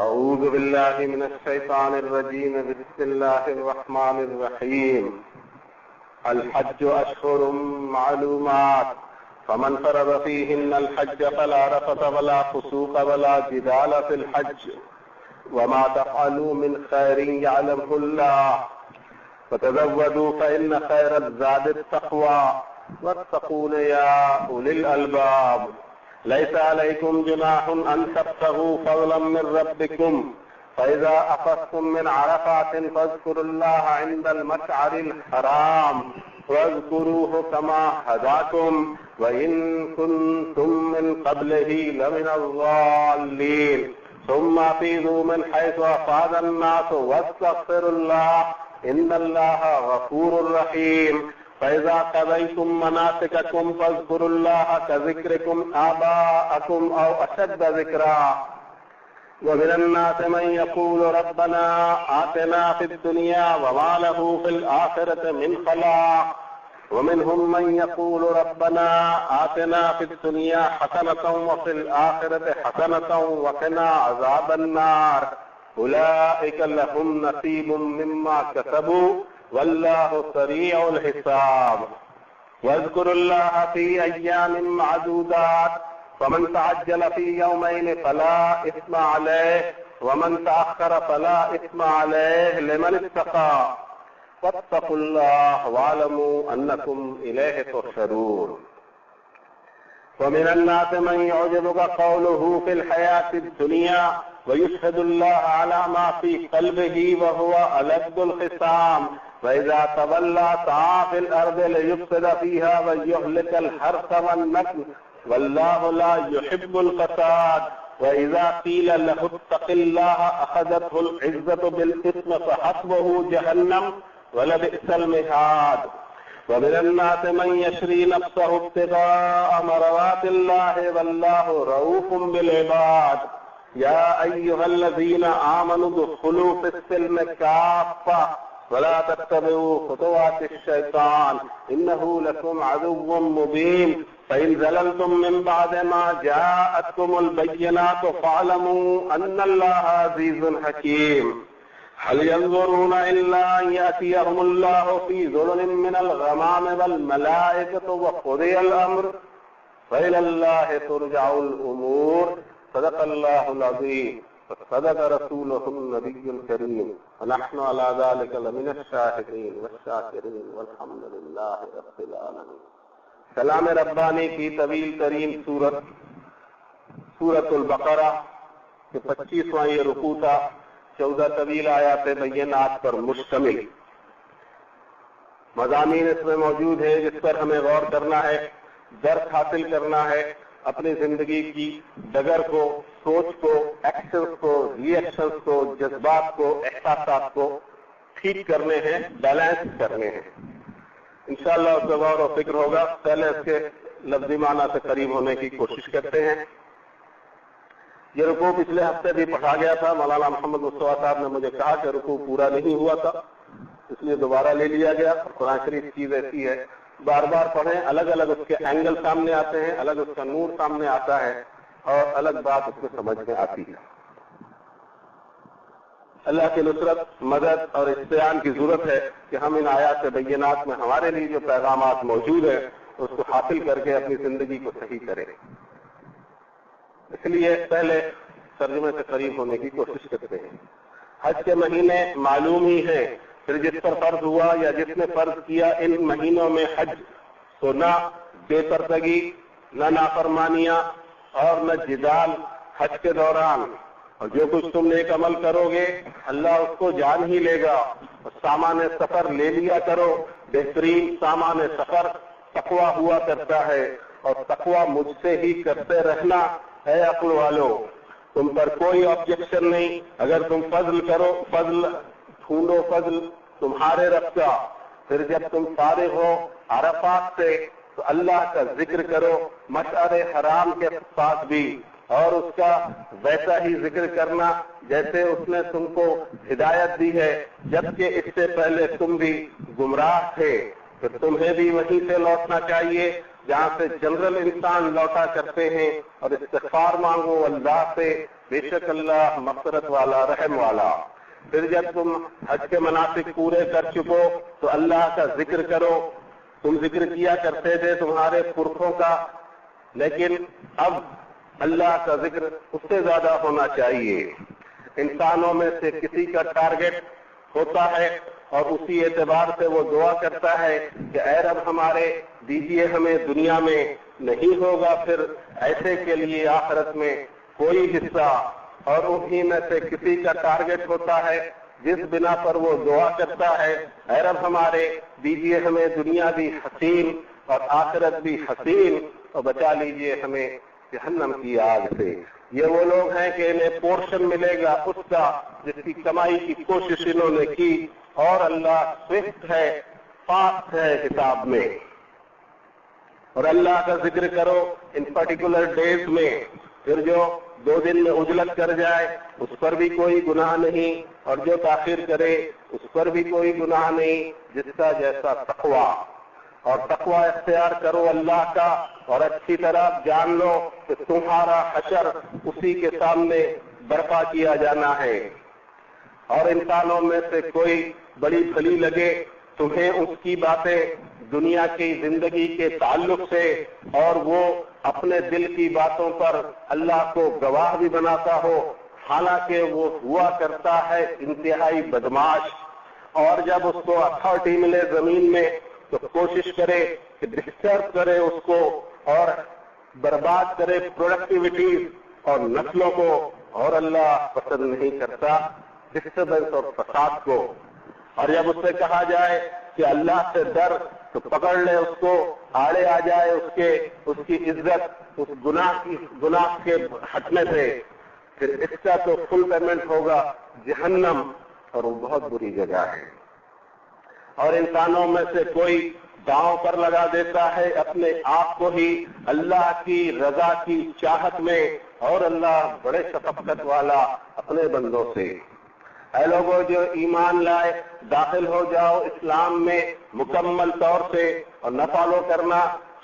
أعوذ بالله من الشيطان الرجيم. بسم الله الرحمن الرحيم. الحج أشهر معلومات فمن فرض فيهن الحج فلا رفث ولا فسوق ولا جدال في الحج وما تفعلوا من خير يعلمه الله فتزودوا فإن خير الزاد التقوى واتقون يا أولي الألباب. ليس عليكم جناح أن تبتغوا فضلا من ربكم فإذا أفضتم من عرفات فاذكروا الله عند المشعر الحرام واذكروه كما هداكم وإن كنتم من قبله لمن الضالين ثم أفيضوا من حيث أفاض الناس واستغفروا الله إن الله غفور رحيم. فإذا قضيتم مناسككم فاذكروا الله كذكركم آباءكم أو أشد ذكرا. ومن الناس من يقول ربنا آتنا في الدنيا وما له في الآخرة من خلاق ومنهم من يقول ربنا آتنا في الدنيا حسنة وفي الآخرة حسنة وقنا عذاب النار. أولئك لهم نصيب مما كسبوا والله سريع الحساب. واذكروا الله في أيام معدودات فمن تعجل في يومين فلا إثم عليه ومن تأخر فلا إثم عليه لمن اتقى واتقوا الله واعلموا أنكم إليه تحشرون. ومن الناس من يعجبك قوله في الحياة الدنيا ويشهد الله على ما في قلبه وهو ألد الخصام وإذا تولى سعى في الأرض ليفسد فيها ويهلك الحرث والنسل والله لا يحب الفساد. وإذا قيل له اتق الله أخذته العزة بالإثم فحسبه جهنم ولبئس المهاد. ومن الناس من يشري نفسه ابتغاء مرضات الله والله رؤوف بالعباد. يا أيها الذين آمنوا ادخلوا في السلم كافة ولا تتبعوا خطوات الشيطان إنه لكم عدو مبين. فإن زللتم من بعد ما جاءتكم البينات فاعلموا أن الله عزيز حكيم. هل ينظرون إلا أن يأتيهم الله في ظلل من الغمام والملائكة وقضي الأمر وإلى الله ترجع الأمور. صدق الله العظيم وصدق رسوله النبي الكريم ونحن على ذلك لمن الشاهدين والشاكرين والحمد لله رب العالمين. کلام ربانی کی طویل ترین سورۃ البقرہ کے 25واں یہ رکوع تھا. 14 طویل آیات بینات پر مشتمل مضامین اس میں موجود ہے جس پر ہمیں غور کرنا ہے، درس حاصل کرنا ہے، اپنی زندگی کی ڈگر کو، سوچ کو، ایکشنز کو، ری ایکشنز کو، جذبات کو، احساسات کو ٹھیک کرنے ہیں، بیلنس کرنے ہیں. انشاءاللہ اس پر غور و فکر ہوگا. پہلے اس کے لفظی معنی سے قریب ہونے کی کوشش کرتے ہیں. یہ رکوع پچھلے ہفتے بھی پڑھا گیا تھا. مولانا محمد مصطفیٰ صاحب نے مجھے کہا کہ رکوع پورا نہیں ہوا تھا، اس لیے دوبارہ لے لیا گیا. قرآن شریف چیز ایسی ہے، بار بار پڑھیں، الگ الگ اس کے اینگل سامنے آتے ہیں، الگ اس کا نور سامنے آتا ہے اور الگ بات اس کو سمجھ میں آتی ہے. اللہ کی نصرت، مدد اور استعان کی ضرورت ہے کہ ہم ان آیات بینات میں ہمارے لیے جو پیغامات موجود ہیں اس کو حاصل کر کے اپنی زندگی کو صحیح کریں. اس لیے پہلے ترجمے سے قریب ہونے کی کوشش کرتے ہیں. حج کے مہینے معلوم ہی ہیں، پھر جس پر فرض ہوا یا جس نے فرض کیا ان مہینوں میں حج، تو نہ بے پردگی، نہ نافرمانیاں اور نہ جدال حج کے دوران. اور جو کچھ تم نیک عمل کرو گے اللہ اس کو جان ہی لے گا. سامان سفر لے لیا کرو، بہترین سامان سفر تقویٰ ہوا کرتا ہے اور تقویٰ مجھ سے ہی کرتے رہنا ہے عقل والو. تم پر کوئی آبجیکشن نہیں اگر تم فضل کرو، فضل ڈھونڈو، فضل تمہارے رب کا. پھر جب تم فارغ ہو عرفات سے تو اللہ کا ذکر کرو، مشعر حرام کے پاس بھی، اور اس کا ویسا ہی ذکر کرنا جیسے اس نے تم کو ہدایت دی ہے، جبکہ اس سے پہلے تم بھی گمراہ تھے. پھر تمہیں بھی وہیں سے لوٹنا چاہیے جہاں سے جنرل انسان لوٹا کرتے ہیں، اور استغفار مانگو اللہ سے بے شک اللہ مغفرت والا رحم والا۔ پھر جب تم حج کے مناسک پورے کر چکو تو اللہ کا ذکر کرو۔ تم ذکر کیا کرتے تھے تمہارے پرکھوں کا، لیکن اب اللہ کا ذکر اس سے زیادہ ہونا چاہیے۔ انسانوں میں سے کسی کا ٹارگٹ ہوتا ہے اور اسی اعتبار سے وہ دعا کرتا ہے کہ اے رب ہمارے دیجیے ہمیں دنیا میں، نہیں ہوگا پھر ایسے کے لیے آخرت میں کوئی حصہ۔ اور انہی میں سے کسی کا ٹارگٹ ہوتا ہے جس بنا پر وہ دعا کرتا ہے اے رب ہمارے دیجیے ہمیں دنیا بھی حسین اور آخرت بھی حسین، اور بچا لیجیے ہمیں جہنم کی آگ سے۔ یہ وہ لوگ ہیں کہ انہیں پورشن ملے گا اس کا جس کی کمائی کی کوشش انہوں نے کی، اور اللہ سوئفٹ ہے، فاسٹ ہے حساب میں۔ اور اللہ کا ذکر کرو ان پرٹیکولر ڈیز میں، پھر جو 2 دن میں اجلت کر جائے اس پر بھی کوئی گناہ نہیں، اور جو تاخیر کرے اس پر بھی کوئی گناہ نہیں، جس کا جیسا تقویٰ۔ اور تقویٰ اختیار کرو اللہ کا، اور اچھی طرح جان لو کہ تمہارا حشر اسی کے سامنے برپا کیا جانا ہے۔ اور انسانوں میں سے کوئی بڑی بھلی لگے تمہیں اس کی باتیں دنیا کی زندگی کے تعلق سے، اور وہ اپنے دل کی باتوں پر اللہ کو گواہ بھی بناتا ہو، حالانکہ وہ ہوا کرتا ہے انتہائی بدماش، اور جب اس کو اتھارٹی ملے زمین میں تو کوشش کرے کہ ڈسٹرب کرے اس کو اور برباد کرے پروڈکٹیوٹیز اور نسلوں کو، اور اللہ پسند نہیں کرتا ڈسٹربنس اور فساد کو۔ اور جب اس سے کہا جائے کہ اللہ سے ڈر تو پکڑ لے اس کو، آڑے آ جائے اس کی عزت اس گناہ کے ہٹنے سے، پھر اس کا تو فل پیمنٹ ہوگا جہنم، اور وہ بہت بری جگہ ہے۔ اور انسانوں میں سے کوئی داؤں پر لگا دیتا ہے اپنے آپ کو ہی اللہ کی رضا کی چاہت میں، اور اللہ بڑے شفقت والا اپنے بندوں سے۔ اے لوگوں جو ایمان لائے داخل ہو جاؤ اسلام میں مکمل طور سے، اور نہ فالو کرنا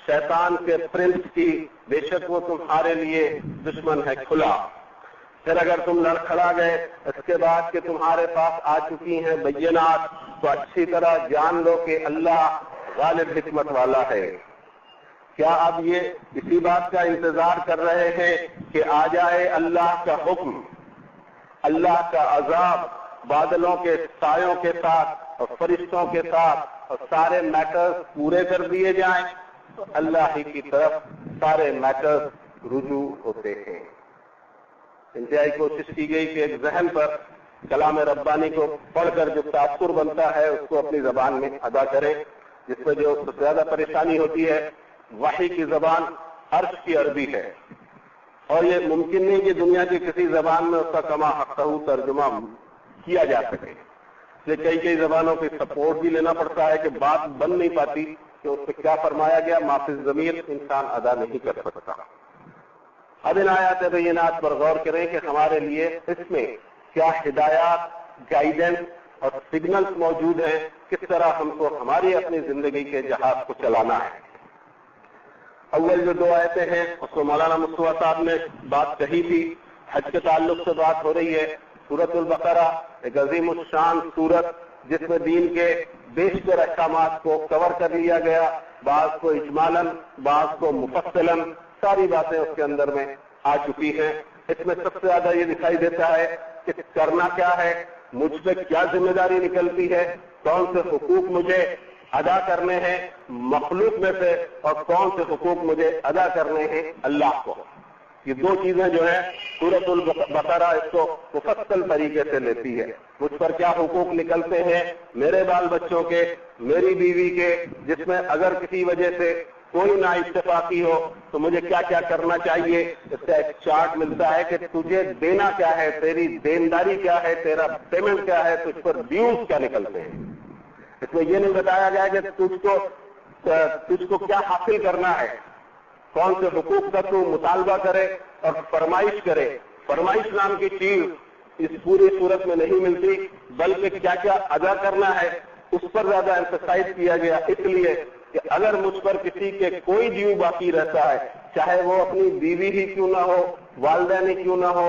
شیطان کے پرنس کی، بے شک وہ تمہارے لیے دشمن ہے کھلا۔ پھر اگر تم لڑکھڑا گئے اس کے بعد کہ تمہارے پاس آ چکی ہیں بینات، تو اچھی طرح جان لو کہ اللہ غالب حکمت والا ہے۔ کیا اب یہ اسی بات کا انتظار کر رہے ہیں کہ آ جائے اللہ کا حکم، اللہ کا عذاب بادلوں کے سایوں کے ساتھ اور فرشتوں کے ساتھ، اور سارے میٹرز پورے کر دیے جائیں؟ تو اللہ ہی کی طرف سارے میٹرز رجوع ہوتے ہیں۔ انتہائی کوشش کی گئی کہ ایک ذہن پر کلام ربانی کو پڑھ کر جو تاثر بنتا ہے اس کو اپنی زبان میں ادا کریں، جس میں جو سب سے زیادہ پریشانی ہوتی ہے وحی کی زبان عرش کی عربی ہے، اور یہ ممکن نہیں کہ دنیا کی کسی زبان میں اس کا کما حقہ ترجمہ کیا جا سکے، اس لیے کئی زبانوں کی سپورٹ بھی لینا پڑتا ہے کہ بات بن نہیں پاتی کہ اس پہ کیا فرمایا گیا، معافی ضمیر انسان ادا نہیں کر سکتا۔ اب ان آیات بینات پر غور کریں کہ ہمارے لیے اس میں کیا ہدایات، گائیڈنس اور سگنلز موجود ہیں، کس طرح ہم کو ہماری اپنی زندگی کے جہاز کو چلانا ہے۔ اول جو 2 آیتیں ہیں اس کو مولانا مصطفیٰ صاحب نے بات کہی تھی، حج کے تعلق سے بات ہو رہی ہے۔ سورۃ البقرہ ایک عظیم الشان سورت جس میں دین کے بیشتر احکامات کو کور کر لیا گیا، بعض کو اجمالاً، بعض کو مفصلاً، ساری باتیں اس کے اندر میں آ چکی ہیں۔ اس میں سب سے زیادہ یہ دکھائی دیتا ہے کہ کرنا کیا ہے، مجھ پہ کیا ذمہ داری نکلتی ہے، کون سے حقوق مجھے ادا کرنے ہیں مخلوق میں سے، اور کون سے حقوق مجھے ادا کرنے ہیں اللہ کو۔ یہ 2 چیزیں جو ہیں سورۃ البقرہ اس کو مفصل طریقے سے لیتی ہے۔ مجھ پر کیا حقوق نکلتے ہیں، میرے بال بچوں کے، میری بیوی کے، جس میں اگر کسی وجہ سے کوئی نا اتفاقی ہو تو مجھے کیا کیا کرنا چاہیے۔ اس کا ایک چارٹ ملتا ہے کہ تجھے دینا کیا ہے، تیری دینداری کیا ہے، تیرا پیمنٹ کیا ہے، تجھ پر ڈیوز کیا نکلتے ہیں۔ اس میں یہ نہیں بتایا گیا کہ تجھ کو کیا حاصل کرنا ہے، کون سے حقوق کا تو مطالبہ کرے اور فرمائش کرے۔ فرمائش نام کی چیز اس پوری صورت میں نہیں ملتی، بلکہ کیا کیا ادا کرنا ہے اس پر زیادہ ایمفسائز کیا گیا، اس لیے کہ اگر مجھ پر کسی کے کوئی ڈیو باقی رہتا ہے، چاہے وہ اپنی بیوی ہی کیوں نہ ہو، والدین ہی کیوں نہ ہو،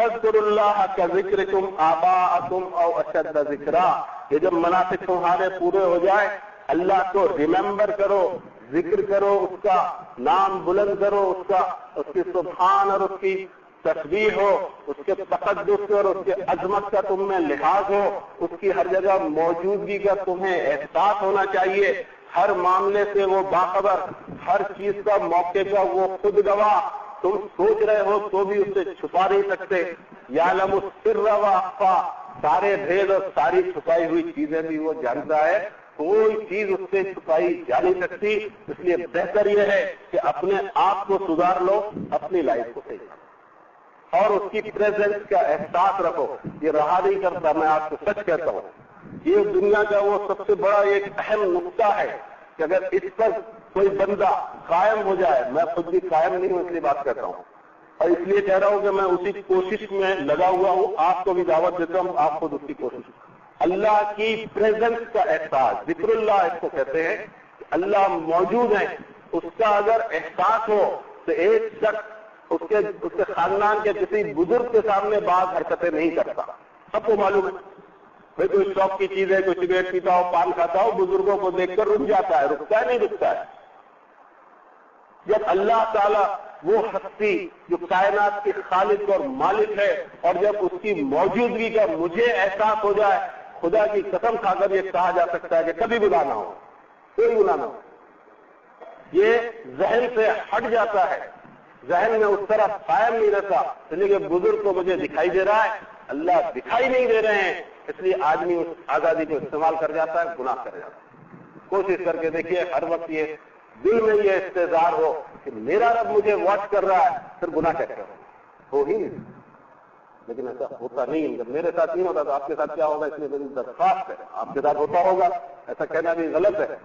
فاذکروا اللہ کذکرکم آباءکم او اشد ذکرا، یہ جب مناسک تمہارے پورے ہو جائے اللہ کو ریممبر کرو، ذکر کرو، اس کا نام بلند کرو، اس کی سبحان اور اس کی تسبیح ہو، اس کے تقدس اور اس کے عظمت کا تم میں لحاظ ہو، اس کی ہر جگہ موجودگی کا تمہیں احساس ہونا چاہیے، ہر معاملے سے وہ باخبر، ہر چیز کا موقع کا وہ خود گواہ، تم سوچ رہے ہو تو بھی اسے چھپا نہیں سکتے، یعلم السر و اخفا، سارے بھید اور ساری چھپائی ہوئی چیزیں بھی وہ جانتا ہے، کوئی چیز اس سے چھپائی جا نہیں سکتی، اس لیے بہتر یہ ہے کہ اپنے آپ کو سدھار لو، اپنی لائف کو صحیح کرو اور اس کی پریزنس کا احساس رکھو۔ یہ رہا نہیں کرتا، میں آپ کو سچ کہتا ہوں، یہ دنیا کا وہ سب سے بڑا ایک اہم نقطہ ہے کہ اگر اس پر کوئی بندہ قائم ہو جائے، میں خود بھی قائم نہیں ہوں اس لیے بات کرتا ہوں اور اس لیے کہہ رہا ہوں کہ میں اسی کوشش میں لگا ہوا ہوں، آپ کو بھی دعوت دیتا ہوں، آپ خود اس کی کوشش، اللہ کی پریزنس کا احساس، ذکر اللہ اس کو کہتے ہیں، اللہ موجود ہے، اس کا اگر احساس ہو تو ایک شخص اس کے خاندان کے کسی بزرگ کے سامنے بعض حرکتیں نہیں کرتا، سب کو معلوم ہے، بھائی کوئی شوق کی چیز ہے، کوئی سگریٹ پیتا ہو، پان کھاتا ہو، بزرگوں کو دیکھ کر رک جاتا ہے، رکتا ہے نہیں رکتا ہے۔ جب اللہ تعالیٰ وہ ہستی جو کائنات کے خالق اور مالک ہے اور جب اس کی موجودگی کا مجھے احساس ہو جائے، خدا کی قسم کھا کر یہ کہا جا سکتا ہے کہ کبھی گناہ نہ ہو، کوئی گناہ نہ ہو، یہ ذہن سے ہٹ جاتا ہے، ذہن میں اس طرح قائم نہیں رہتا، اس لیے کہ بزرگ کو مجھے دکھائی دے رہا ہے، اللہ دکھائی نہیں دے رہے ہیں، اس لیے آدمی اس آزادی کو استعمال کر جاتا ہے، گناہ کر جاتا ہے۔ کوشش کر کے دیکھیے ہر وقت یہ دل میں یہ استحضار ہو کہ میرا رب مجھے واچ کر رہا ہے، پھر گناہ کیا کروں، ہو ہی نہیں، لیکن ایسا ہوتا نہیں، جب میرے ساتھ نہیں ہوتا تو آپ کے ساتھ کیا ہوگا، اس لیے میری درخواست ہے، آپ کے ساتھ ہوتا ہوگا، ایسا کہنا بھی غلط ہے،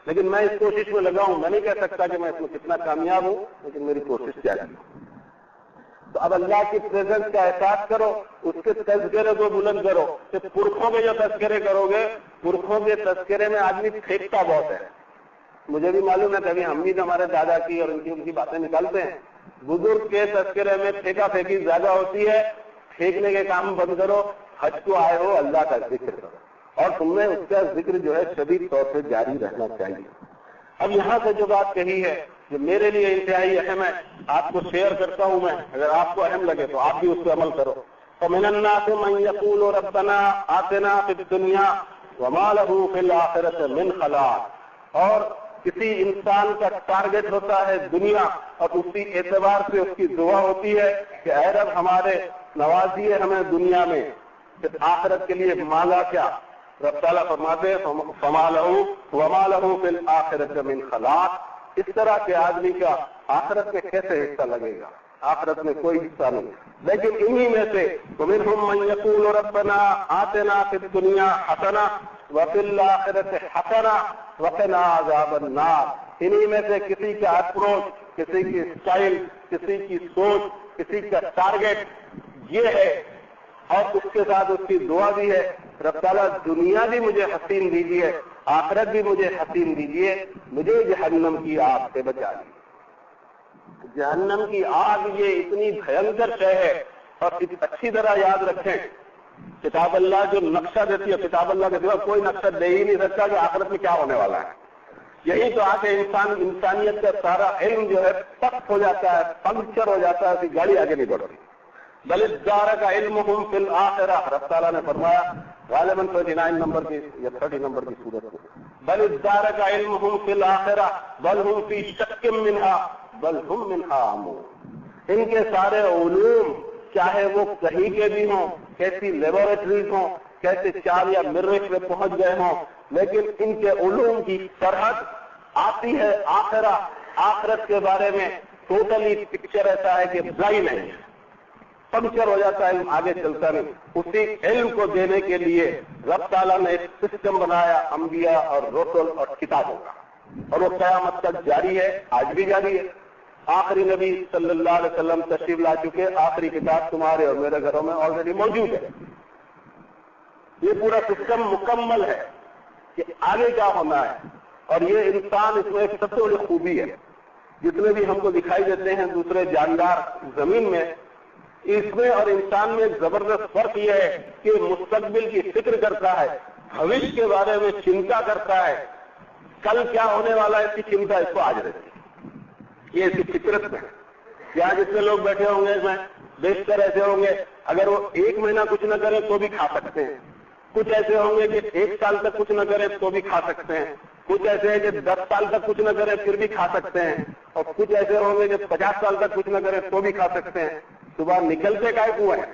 لیکن میں اس کوشش میں لگا ہوں، میں نہیں کہہ سکتا کہ میں اس میں کتنا کامیاب ہوں، لیکن میری کوشش جاری ہے۔ تو اب اللہ کی پریزنس کا احساس کرو، اس کے تذکرے کو بلند کرو، کہ پرکھوں کے جو تذکرے کرو گے، پرکھوں کے تذکرے میں آدمی پھینکتا بہت ہے، مجھے بھی معلوم ہے، کبھی ہم بھی ہمارے دادا کی اور ان کی باتیں نکالتے ہیں، بزرگ کے تذکرے میں پھینکا پھینکی زیادہ ہوتی ہے، پھینکنے کے کام بند کرو، حج کو آئے ہو اللہ کا ذکر کرو، اور تم نے اس کا ذکر جو ہے شدید طور سے جاری رہنا چاہیے۔ اب یہاں سے جو بات کہی ہے جو میرے لیے انتہائی اہم ہے، آپ کو شیئر کرتا ہوں میں، اگر آپ کو اہم لگے تو آپ بھی اس پہ عمل کرو۔ فَمِنَ النَّاسِ مَن يَقُولُ رَبَّنَا آتِنَا فِي الدُّنْيَا وَمَا لَهُ فِي الْآخِرَةِ مِنْ خَلَاقٍ، اور کسی انسان کا ٹارگٹ ہوتا ہے دنیا، اور اسی اعتبار سے اس کی دعا ہوتی ہے کہ اے رب ہمارے نوازیے ہمیں دنیا میں، پھر آخرت کے لیے مانگا کیا؟ رب تعالیٰ فرماتے فَمَا لَهُ وَمَا لَهُ فِي الْآخِرَةِ مِنْ خَلَاقٍ، اس طرح کے آدمی کا آخرت میں کیسے حصہ لگے گا؟ آخرت میں کوئی حصہ نہیں۔ لیکن انہی میں سے وَمِنْهُم مَّن يَقُولُ رَبَّنَا آتِنَا فِي الدُّنْيَا حَسَنَةً وَفِي الْآخِرَةِ حَسَنَةً وَقِنَا عَذَابَ النَّارِ، انہی میں سے کسی کا اپروچ، کسی کی اسٹائل، کسی کی سوچ، کسی کا ٹارگٹ یہ ہے، اور اس کے ساتھ اس کی دعا بھی ہے، رب تعالیٰ دنیا بھی مجھے حسین دیجیے، آخرت بھی مجھے حسین دیجیے، مجھے جہنم کی آگ سے بچا دیجیے۔ جہنم کی آگ یہ اتنی بھینکر شے ہے، اور اچھی طرح یاد رکھیں، کتاب اللہ جو نقشہ دیتی ہے، کتاب اللہ کے سوا کوئی نقشہ دے ہی نہیں سکتا کہ آخرت میں کیا ہونے والا ہے۔ یہی تو آ کے انسانیت کا سارا علم جو ہے پک ہو جاتا ہے، پنکچر ہو جاتا ہے، کہ گاڑی آگے نہیں بڑھتی۔ بل ادارک علمہم فی الآخرہ، رب تعالیٰ نے فرمایا غالباً 29 نمبر کی یا 30 نمبر کی صورت میں، بل ادارک علمہم فی الآخرہ بل ہم فی شک منہا بل ہم منہا عمون، ان کے سارے علوم چاہے وہ کہیں کے بھی ہوں، کیسی لیبورٹریز ہوں، کیسے چاند یا مریخ میں پہنچ گئے ہوں، لیکن ان کے علوم کی سرحد آتی ہے آخرت کے بارے میں ٹوٹلی پکچر ایسا ہے کہ بلائنڈ نہیں ہے، پنکچر ہو جاتا ہے، آگے چلتا نہیں۔ اسی علم کو دینے کے لیے رب تعالیٰ نے ایک سسٹم بنایا انبیاء اور رسل اور کتابوں کا، اور وہ قیامت تک جاری ہے، آج بھی جاری ہے۔ آخری نبی صلی اللہ علیہ وسلم تشریف لا چکے، آخری کتاب تمہارے اور میرے گھروں میں آلریڈی موجود ہے۔ یہ پورا سسٹم مکمل ہے کہ آگے کیا ہونا ہے، اور یہ انسان اس میں ایک سب سے بڑی خوبی ہے، جتنے بھی ہم کو دکھائی دیتے ہیں دوسرے جاندار زمین میں، اس میں اور انسان میں ایک زبردست فرق یہ ہے کہ مستقبل کی فکر کرتا ہے، بھوش کے بارے میں چنتا کرتا ہے، کل کیا ہونے والا ہے اس کی چنتا اس کو آج رہتی ہے، یہ اس کی فطرت میں ہے۔ یہاں جتنے لوگ بیٹھے ہوں گے میں بیشتر ایسے ہوں گے اگر وہ 1 مہینہ کچھ نہ کرے تو بھی کھا سکتے ہیں، کچھ ایسے ہوں گے کہ 1 سال تک کچھ نہ کرے تو بھی کھا سکتے ہیں، کچھ ایسے ہیں کہ 10 سال تک کچھ نہ کرے پھر بھی کھا سکتے ہیں، اور کچھ ایسے ہوں گے کہ 50 سال تک کچھ نہ کرے تو بھی کھا سکتے ہیں۔ صبح نکلتے کا کنواں ہے،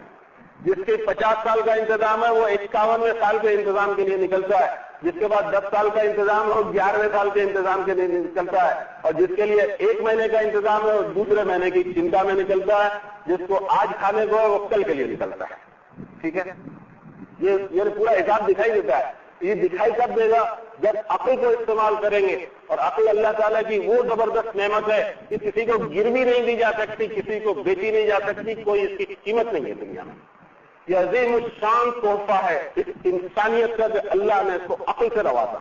جس کے 50 سال کا انتظام ہے وہ 51ویں سال کے انتظام کے لیے نکلتا ہے، جس کے بعد 10 سال کا انتظام ہے وہ 11ویں سال کے انتظام کے لیے نکلتا ہے، اور جس کے لیے 1 مہینے کا انتظام ہے وہ دوسرے مہینے کی چنتا میں نکلتا ہے، جس کو آج کھانے کو ہے وہ کل کے لیے نکلتا ہے۔ ٹھیک ہے، یہ پورا حساب دکھائی دیتا ہے۔ یہ دکھائی کب دے گا؟ جب عقل کو استعمال کریں گے، اور عقل اللہ تعالیٰ کی وہ زبردست نعمت ہے کہ کسی کو گروی نہیں دی جا سکتی، کسی کو بیچی نہیں جا سکتی، کوئی اس کی قیمت نہیں ہے دنیا میں۔ یہ عظیم الشان تحفہ ہے اس انسانیت کا کہ اللہ نے اس کو عقل سے نوازا،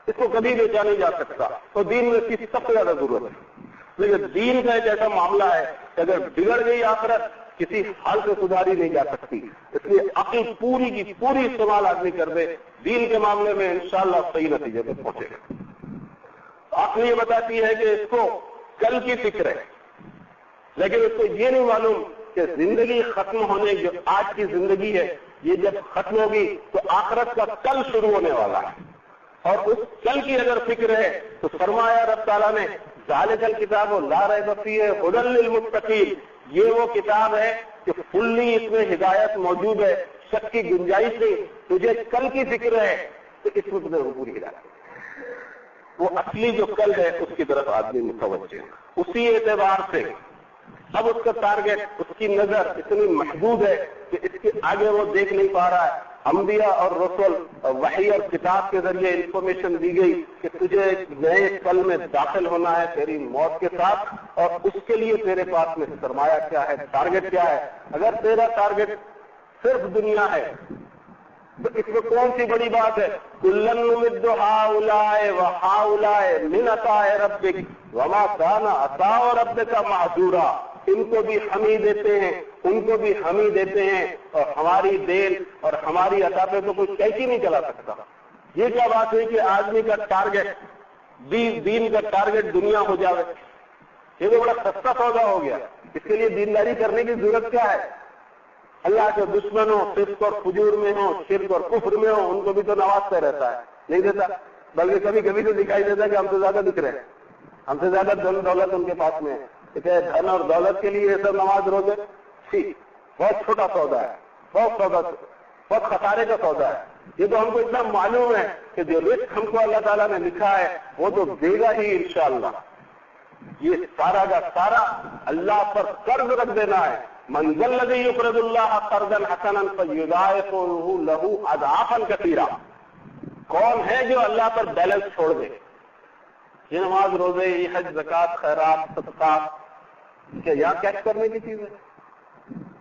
اس کو کبھی بیچا نہیں جا سکتا، تو دین میں اس کی سب سے زیادہ ضرورت ہے۔ لیکن دین کا ایک ایسا معاملہ ہے کہ اگر بگڑ گئی آخرت کسی حال سے سدھاری نہیں جا سکتی، اس لیے عقل پوری کی پوری استعمال آدمی کر دے، دین کے معاملے میں انشاءاللہ صحیح نتیجے پہ پہنچے گا۔ عقل یہ بتاتی ہے کہ اس کو کل کی فکر ہے، لیکن اس کو یہ نہیں معلوم کہ زندگی ختم ہونے جو آج کی زندگی ہے یہ جب ختم ہوگی تو آخرت کا کل شروع ہونے والا ہے، اور اس کل کی اگر فکر ہے تو فرمایا رب تعالیٰ نے ذالک الکتاب لا ریب فیہ ھدی للمتقین، یہ وہ کتاب ہے کہ فلی اس میں ہدایت موجود ہے، شک کی گنجائش نہیں، تجھے کل کی فکر ہے تو اس میں تمہیں پوری ہدایت، وہ اصلی جو کل ہے اس کی طرف آدمی متوجہ ہے۔ اسی اعتبار سے اب اس کا ٹارگیٹ، اس کی نظر اتنی محدود ہے کہ اس کے آگے وہ دیکھ نہیں پا رہا ہے۔ انبیاء اور رسول وحی اور کتاب کے ذریعے انفارمیشن دی گئی کہ تجھے ایک نئے پل میں داخل ہونا ہے تیری موت کے ساتھ، اور اس کے لیے تیرے پاس میں سرمایہ کیا ہے، ٹارگیٹ کیا ہے۔ اگر تیرا ٹارگیٹ صرف دنیا ہے تو اس میں کون سی بڑی بات ہے؟ کُلًّا نُمِدُّ ہَٰؤُلَاءِ وَہَٰؤُلَاءِ مِنْ عَطَاءِ رَبِّكَ وَمَا كَانَ عَطَاءُ رَبِّكَ مَحْظُورًا، ان کو بھی ہم ہی دیتے ہیں، ان کو بھی ہم ہی دیتے ہیں، اور ہماری دین اور ہماری عطا پہ تو کچھ کیسی نہیں چلا سکتا۔ یہ کیا بات ہوئی کہ آدمی کا ٹارگیٹ دین کا ٹارگیٹ دنیا ہو جاوے؟ یہ تو بڑا سستا سودا ہو گیا۔ اس کے لیے دینداری کرنے کی ضرورت کیا ہے؟ اللہ کے دشمن ہو، فسق اور فجور میں ہو، شرک اور کفر میں ہو، ان کو بھی تو نوازتا رہتا ہے، نہیں دیتا، بلکہ کبھی کبھی تو دکھائی دیتا ہے کہ ہم سے زیادہ دکھ رہے ہیں، ہم سے زیادہ دولت ان کے پاس میں ہے۔ دھن اور دولت کے لیے یہ سب نماز روزے بہت چھوٹا سودا ہے، بہت خسارے کا سودا ہے۔ یہ تو ہم کو اتنا معلوم ہے کہ جو رزق ہم کو اللہ تعالیٰ نے لکھا ہے وہ تو دے گا ہی انشاءاللہ۔ یہ سارا کا سارا اللہ پر قرض رکھ دینا ہے۔ من ذا الذی یقرض اللہ قرضا حسنا فیضاعفہ لہ اضعافا کثیرا، کون ہے جو اللہ پر بیلنس چھوڑ دے؟ یہ نماز روزے، یہ حج زکات خیرات صدقات کیا یہاں کیش کرنے کی چیز ہے؟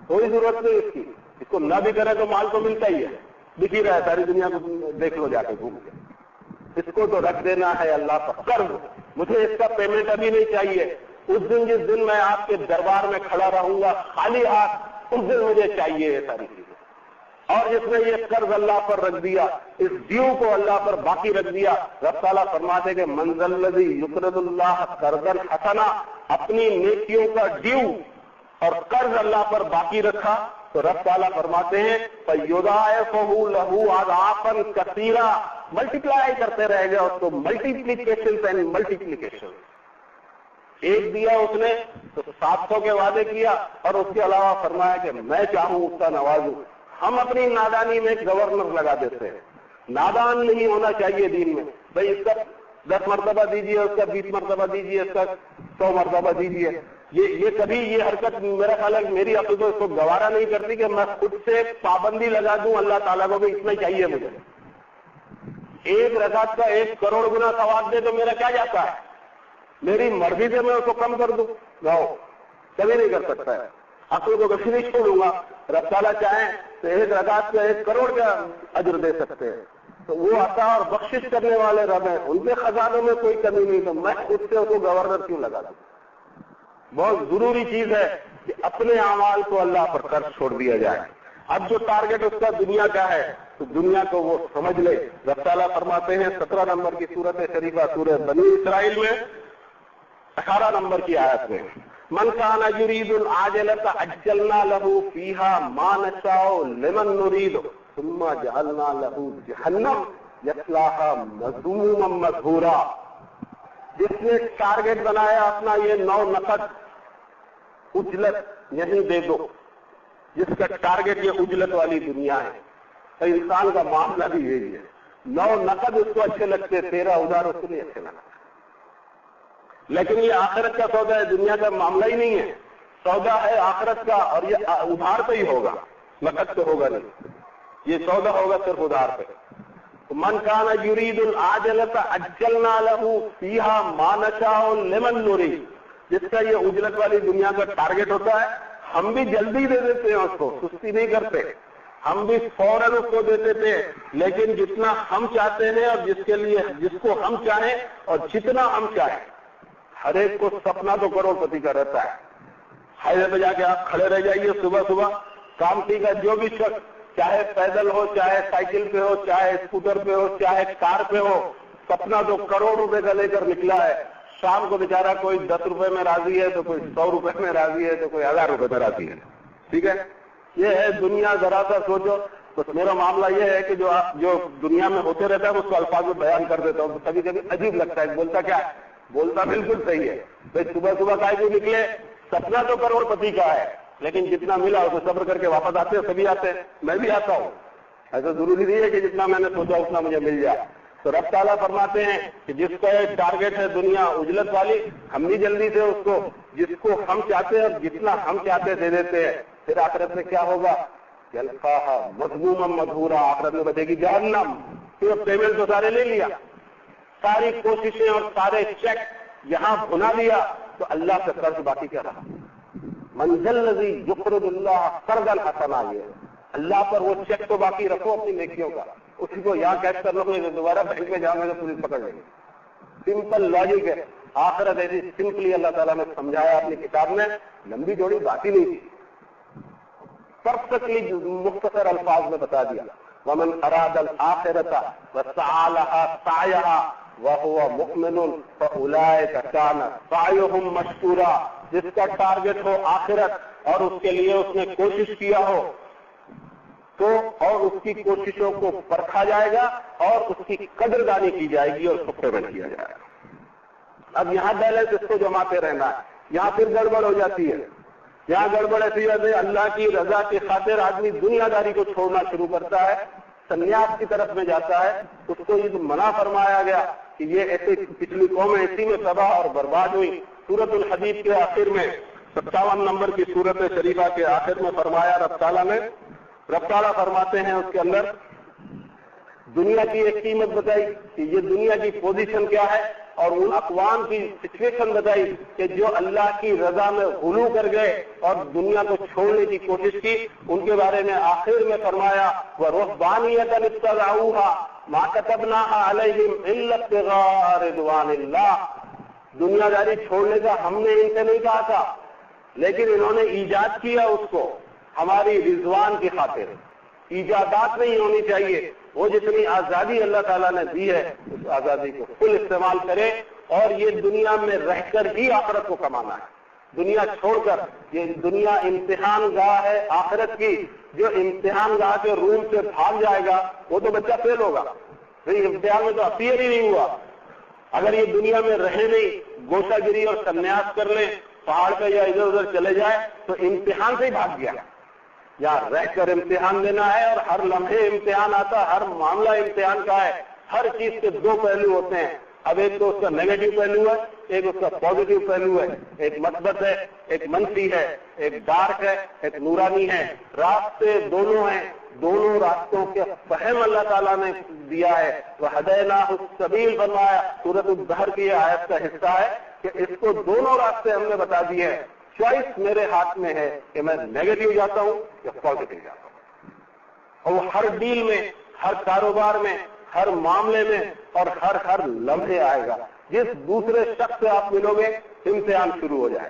کوئی ضرورت نہیں اس کی، اس کو نہ بھی کرے تو مال تو ملتا ہی ہے، دکھ ہی رہا ہے ساری دنیا کو، دیکھ لو جا کے گھوم کے۔ اس کو تو رکھ دینا ہے اللہ کا قرض، مجھے اس کا پیمنٹ ابھی نہیں چاہیے، اس دن جس دن میں آپ کے دربار میں کھڑا رہوں گا خالی ہاتھ، اس دن مجھے چاہیے یہ ساری چیزیں۔ اور جس نے یہ قرض اللہ پر رکھ دیا، اس ڈیو کو اللہ پر باقی رکھ دیا، رب تعالیٰ فرماتے کہ من ذا الذی یقرض اللہ قرضا حسنا، اپنی نیکیوں کا ڈیو اور قرض اللہ پر باقی رکھا تو رب تعالیٰ فرماتے ہیں فَیُضَاعِفُهُ لَهُ أَضْعَافًا كَثِیرًا، ملٹیپلائی کرتے رہے گا اس کو، ملٹیپلیکیشن اینڈ ملٹیپلیکیشن۔ ایک دیا اس نے تو 700 کے وعدے کیا، اور اس کے علاوہ فرمایا کہ میں چاہوں اس کا نوازوں۔ ہم اپنی نادانی میں ایک گورنر لگا دیتے ہیں، نادان نہیں ہونا چاہیے دین میں، بھائی اس کا 10 مرتبہ دیجیے، اس کا 20 مرتبہ دیجیے، اس کا 100 مرتبہ دیجیے۔ یہ کبھی یہ حرکت میرا خیال ہے میری عقل تو اس کو گوارا نہیں کرتی کہ میں خود سے پابندی لگا دوں اللہ تعالیٰ کو کہ اتنا چاہیے مجھے، ایک رکعت کا 1 کروڑ گنا ثواب دے تو میرا کیا جاتا ہے، میری مرضی سے میں اس کو کم کر دوں، گاؤ کبھی نہیں کر سکتا ہے، عقل کو کبھی نہیں چھوڑوں گا۔ رب تعالیٰ چاہیں تو 1 رکعت کا 1 کروڑ کا اجر دے سکتے ہیں، تو وہ عطا اور بخشش کرنے والے رب ہیں، ان کے خزانوں میں کوئی کمی نہیں، تو میں خود سے اس کو گورنر کیوں لگا دوں؟ بہت ضروری چیز ہے کہ اپنے اعمال کو اللہ پر خرچ چھوڑ دیا جائے. اب جو ٹارگٹ اس کا دنیا کا ہے تو دنیا کو وہ سمجھ لے. رب تعالیٰ فرماتے ہیں 17 نمبر کی سورت شریفہ سورہ بنی اسرائیل میں 18 نمبر کی آیت میں من کان یرید العاجلۃ عجلنا لہ فیہا ما نشاء لمن نرید ثم جعلنا لہ جہنم یصلاھا مذموما مدحورا. جس نے ٹارگٹ بنایا اپنا یہ 9 نقد اجلت یہیں دے دو، جس کا ٹارگٹ یہ اجلت والی دنیا ہے، تو انسان کا معاملہ بھی یہی ہے. 9 نقد اس کو اچھے لگتے، 13 ادھار اس کو نہیں اچھے لگتے. لیکن یہ آخرت کا سودا ہے، دنیا کا معاملہ ہی نہیں ہے. سودا ہے آخرت کا، اور یہ ادھار پہ ہی ہوگا، نقد تو ہوگا نہیں. یہ سودا ہوگا صرف ادھار پہ. من کان یرید العاجلۃ عجلنا لہ فیہا ما نشاء لمن نرید. جس کا یہ اجلت والی دنیا کا ٹارگٹ ہوتا ہے، ہم بھی جلدی دے دیتے ہیں اس کو، سستی نہیں کرتے. ہم بھی فوراً اس کو دیتے تھے، لیکن جتنا ہم چاہتے ہیں اور جس کو ہم چاہیں اور جتنا ہم چاہیں. ہر ایک کو سپنا تو کروڑ پتی کا رہتا ہے. ہائی وے پہ جا کے آپ کھڑے رہ جائیے صبح صبح، کامتی کا جو بھی شخص، چاہے پیدل ہو، چاہے سائیکل پہ ہو، چاہے اسکوٹر پہ ہو، چاہے کار پہ ہو، سپنا تو کروڑ روپے کا لے کر نکلا ہے. شام کو بیچارہ کوئی 10 روپے میں راضی ہے، تو کوئی 100 روپے میں راضی ہے، تو کوئی 1000 روپے میں راضی ہے. ٹھیک ہے، یہ ہے دنیا. ذرا سا سوچو. بس میرا معاملہ یہ ہے کہ جو دنیا میں ہوتے رہتا ہے اس کو الفاظ میں بیان کر دیتا ہوں. کبھی کبھی عجیب لگتا ہے، بولتا کیا ہے، بولتا بالکل صحیح ہے. بھائی صبح صبح کائے کو نکلے، سپنا تو کروڑ پتی کا ہے، لیکن جتنا ملا اسے صبر کر کے واپس آتے ہیں. سبھی آتے ہیں، میں بھی آتا ہوں. ایسا ضروری نہیں ہے کہ جتنا میں نے سوچا اتنا مجھے مل جائے. تو رب تعالیٰ فرماتے ہیں کہ جس کا ایک ٹارگٹ ہے دنیا اجلت والی، ہم بھی جلدی سے اس کو، جس کو ہم چاہتے ہیں اور جتنا ہم چاہتے دے دیتے ہیں. پھر آخرت میں کیا ہوگا؟ یلقاھا مذموما مدحورا. آخرت میں بچے گی جہنم. پھر پیمنٹ تو سارے لے لیا، ساری کوششیں اور سارے چیک یہاں بھنا دیا، تو اللہ سے قرض باقی کیا رہا؟ من ذا الذی یقرض اللہ قرضا حسنا. یہ اللہ پر وہ چیک تو باقی رکھو اپنی نیکیوں کا. اسی کو یہاں کیش کر لو، دوبارہ بینک میں جاؤں گے تو پولیس پکڑ لیں گے. سمپل لاجک ہے. آخرت ایسی سمپلی اللہ تعالیٰ نے سمجھایا اپنی کتاب میں. لمبی جوڑی بات ہی نہیں تھی، پرفیکٹلی مختصر الفاظ میں بتا دیا. ومن اراد الآخرۃ وسعى لها سعيها وهو مؤمن فاولئک کان سعیهم مشکورا. جس کا ٹارگٹ ہو آخرت اور اس کے لیے اس نے کوشش کیا ہو تو، اور اس کی کوششوں کو پرکھا جائے گا اور اس کی قدردانی کی جائے گی اور اس کو پیمنٹ کیا جائے گا. اب یہاں بیلنس اس کو جماتے رہنا ہے. یہاں پھر گڑبڑ ہو جاتی ہے. یہاں گڑبڑ ایسی ہے اللہ کی رضا کی خاطر آدمی دنیا داری کو چھوڑنا شروع کرتا ہے، سنیاس کی طرف میں جاتا ہے. اس کو یہ منع فرمایا گیا کہ یہ ایسے پچھلی قومیں اسی میں تباہ اور برباد ہوئی. سورۃ الحدید کے آخر میں 57 نمبر کی سورت شریفہ کے آخر میں فرمایا رب تعالیٰ فرماتے ہیں اس کے اندر دنیا کی ایک قیمت بتائی کہ یہ دنیا کی پوزیشن کیا ہے، اور ان اقوام کی سچویشن بتائی کہ جو اللہ کی رضا میں غلو کر گئے اور دنیا کو چھوڑنے کی کوشش کی. ان کے بارے میں آخر میں فرمایا وَرُهْبَانِيَّةً ابْتَغَوْهَا مَا كَتَبْنَاهَا عَلَيْهِمْ إِلَّا ابْتِغَاءَ رِضْوَانِ اللَّهِ. دنیا داری چھوڑنے کا ہم نے ان سے نہیں کہا تھا، لیکن انہوں نے ایجاد کیا اس کو ہماری رضوان کی خاطر. ایجادات نہیں ہونی چاہیے. وہ جتنی آزادی اللہ تعالیٰ نے دی ہے اس آزادی کو فل استعمال کرے، اور یہ دنیا میں رہ کر ہی آخرت کو کمانا ہے. دنیا چھوڑ کر، یہ دنیا امتحان گاہ ہے آخرت کی. جو امتحان گاہ کے روم سے بھاگ جائے گا وہ تو بچہ فیل ہوگا. امتحان میں تو اپیئر ہی نہیں ہوا. اگر یہ دنیا میں رہے نہیں، گوشہ گیری اور سنیاس کر لیں، پہاڑ پہ یا ادھر ادھر چلے جائے تو امتحان سے ہی بھاگ گیا. یا رہ کر امتحان دینا ہے، اور ہر لمحے امتحان آتا، ہر معاملہ امتحان کا ہے. ہر چیز کے 2 پہلو ہوتے ہیں. اب ایک تو اس کا نیگیٹو پہلو ہے، ایک اس کا پازیٹو پہلو ہے. ایک مثبت ہے، ایک منفی ہے، ایک ڈارک ہے، ایک نورانی ہے. راستے دونوں ہیں. دونوں راستوں کے فہم اللہ تعالیٰ نے دیا ہے. وَهَدَيْنَاهُ السَّبِيلَ فرمایا. سورۃ الدہر کی آیت کا حصہ ہے کہ اس کو دونوں راستے ہم نے بتا دیے ہیں. چوائس میرے ہاتھ میں ہے کہ میں نیگیٹو جاتا ہوں یا پازیٹو جاتا ہوں. اور وہ ہر ڈیل میں، ہر کاروبار میں، ہر معاملے میں اور ہر لمحے آئے گا. جس دوسرے شخص سے آپ ملو گے امتحان شروع ہو جائے.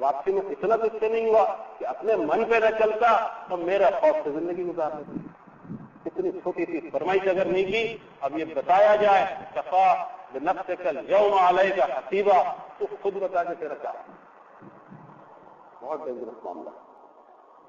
واپسی میں اتنا تو اس سے نہیں ہوا کہ اپنے من پہ نہ چلتا تو میرا خوف سے زندگی گزار لیتی. اتنی چھوٹی سی فرمائش اگر نہیں کی. اب یہ بتایا جائے کفا بنفسک الیوم علیک حسیبا، تو خود بتا کے تیرا کیا. بہت ڈینجرس معاملہ.